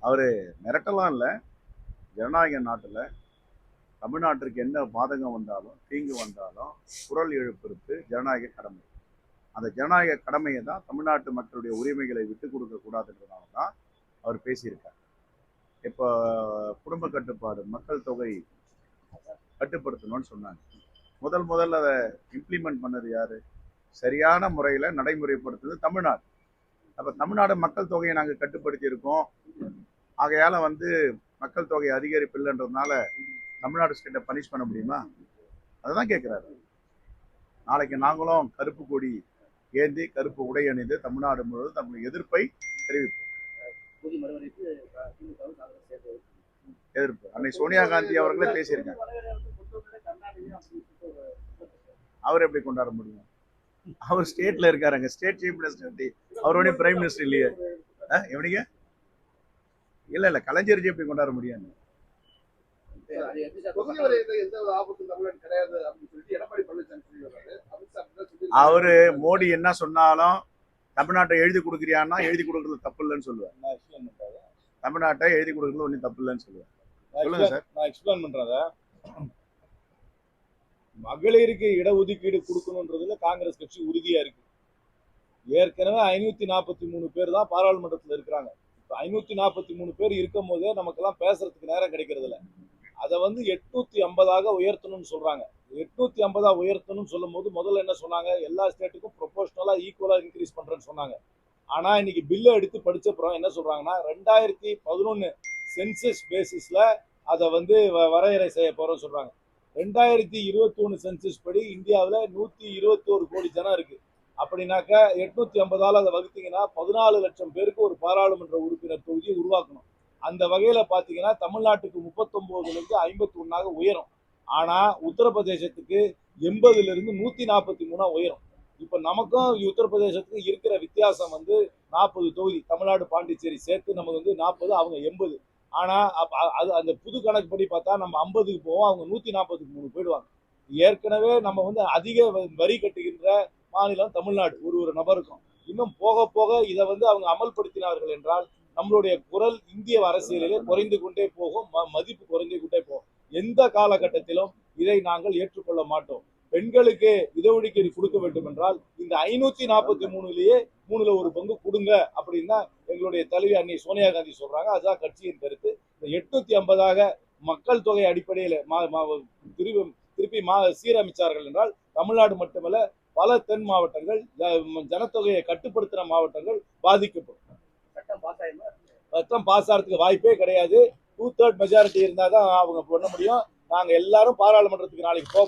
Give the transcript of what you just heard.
அவரு மிரட்டலாம் இல்லை. ஜனநாயக நாட்டில் தமிழ்நாட்டிற்கு என்ன பாதகம் வந்தாலும் தீங்கு வந்தாலும் குரல் எழுப்பிற்கு ஜனநாயக கடமை. அந்த ஜனநாயக கடமையை தான் தமிழ்நாட்டு மக்களுடைய உரிமைகளை விட்டுக் கொடுக்க கூடாதுன்றதுனால தான் அவர் பேசியிருக்கார். இப்போ குடும்ப கட்டுப்பாடு, மக்கள் தொகை கட்டுப்படுத்தணும்னு சொன்னாங்க. முதல்ல அதை இம்ப்ளிமெண்ட் பண்ணது யாரு? சரியான முறையில் நடைமுறைப்படுத்துறது தமிழ்நாடு. அப்போ தமிழ்நாடு மக்கள் தொகையை நாங்கள் கட்டுப்படுத்தி இருக்கோம். ஆகையால மக்கள் தொகை அதிகரிப்பு இல்லைன்றதுனால தமிழ்நாடு ஸ்டேட்டை பனிஷ் பண்ண முடியுமா? அதுதான் கேட்குறாரு. நாளைக்கு நாங்களும் கருப்பு கொடி ஏந்தி கருப்பு உடை அணிந்து தமிழ்நாடு முழுவதும் தமிழ் எதிர்ப்பை தெரிவிப்போம். எதிர்ப்பு அன்னை சோனியா காந்தி அவர்களே பேசியிருக்காங்க. அவர் எப்படி கொண்டாட முடியும்? அவர் ஸ்டேட்ல இருக்காருங்க, ஸ்டேட் சீஃப் மினிஸ்டர். அவருடைய பிரைம் மினிஸ்டர் இல்லையே. எப்படிங்க? இல்ல கலைஞர் எப்படி கொண்டாட முடியாது? அவரு மோடி என்ன சொன்னாலும் தமிழ்நாட்டை எழுதி கொடுக்குறியான்னா எழுதி கொடுக்கறது தப்பு இல்லைன்னு சொல்லுவார். தமிழ்நாட்டை எழுதி கொடுக்கறது ஒன்றும் தப்பு இல்லைன்னு சொல்லுவார். சொல்லுங்க சார். நான் எக்ஸ்பிளைன் பண்றத, மகளிருக்கு இடஒதுக்கீடு கொடுக்கணும்ன்றதுல காங்கிரஸ் கட்சி உறுதியா இருக்கு. ஏற்கனவே 543 பேர் தான் பாராளுமன்றத்தில் இருக்கிறாங்க. இப்போ 543 பேர் இருக்கும் போதே நமக்கெல்லாம் பேசுறதுக்கு நேரம் கிடைக்கிறது இல்லை. அதை 850 உயர்த்தணும்னு சொல்றாங்க. 850 உயர்த்தணும்னு சொல்லும் போது முதல்ல என்ன சொன்னாங்க? எல்லா ஸ்டேட்டுக்கும் ப்ரொபோஷனலா ஈக்குவலா இன்க்ரீஸ் பண்றேன்னு சொன்னாங்க. ஆனா இன்னைக்கு பில்லை எடுத்து படிச்சப்புறம் என்ன சொல்றாங்கன்னா, 2011 சென்சஸ் பேசிஸ்ல அதை வரையறை செய்ய போறோம்னு சொல்றாங்க. 2021 சென்சஸ் படி இந்தியாவில் 121 கோடி ஜனம் இருக்கு. அப்படின்னாக்க 850 அதை வகுத்தீங்கன்னா 14 லட்சம் பேருக்கு ஒரு பாராளுமன்ற உறுப்பினர் தொகுதியை உருவாக்கணும். அந்த வகையில பாத்தீங்கன்னா தமிழ்நாட்டுக்கு 39லிருந்து 51 உயரும். ஆனா உத்தரப்பிரதேசத்துக்கு 80லிருந்து 143 உயரும். இப்ப நமக்கும் உத்தரப்பிரதேசத்துக்கு இருக்கிற வித்தியாசம் 40 தொகுதி. தமிழ்நாடு பாண்டிச்சேரி சேர்த்து நமக்கு 40, அவங்க 80. ஆனா அது அந்த புது கணக்குப்படி பார்த்தா நம்ம 50க்கு போவோம், அவங்க 143 போயிடுவாங்க. ஏற்கனவே நம்ம அதிக வரி கட்டுகின்ற மாநிலம் தமிழ்நாடு ஒரு நபருக்கும். இன்னும் போக போக இதை அவங்க அமல்படுத்தினார்கள் என்றால் நம்மளுடைய குரல் இந்திய அரசியலிலே குறைந்து கொண்டே போகும், மதிப்பு குறைந்து கொண்டே போகும். எந்த காலகட்டத்திலும் இதை நாங்கள் ஏற்றுக்கொள்ள மாட்டோம். பெண்களுக்கு இடஒதுக்கீடு கொடுக்க வேண்டும் என்றால் இந்த 543லேயே 3ல் 1 பங்கு கொடுங்க அப்படின்னு தான் எங்களுடைய தலைவி அன்னை சோனியா காந்தி சொல்றாங்க. அதுதான் கட்சியின் கருத்து. இந்த 850 மக்கள் தொகை அடிப்படையில் திருப்பி சீரமைச்சார்கள் என்றால் தமிழ்நாடு மட்டுமல்ல, பல தென் மாவட்டங்கள், ஜனத்தொகையை கட்டுப்படுத்துற மாவட்டங்கள் பாதிக்கப்படும். சட்டம் பாஸ் ஆகிறதுக்கு வாய்ப்பே கிடையாது. 2/3 மெஜாரிட்டி இருந்தாதான் அவங்க பண்ண முடியும். நாங்க எல்லாரும் பாராளுமன்றத்துக்கு நாளைக்கு போக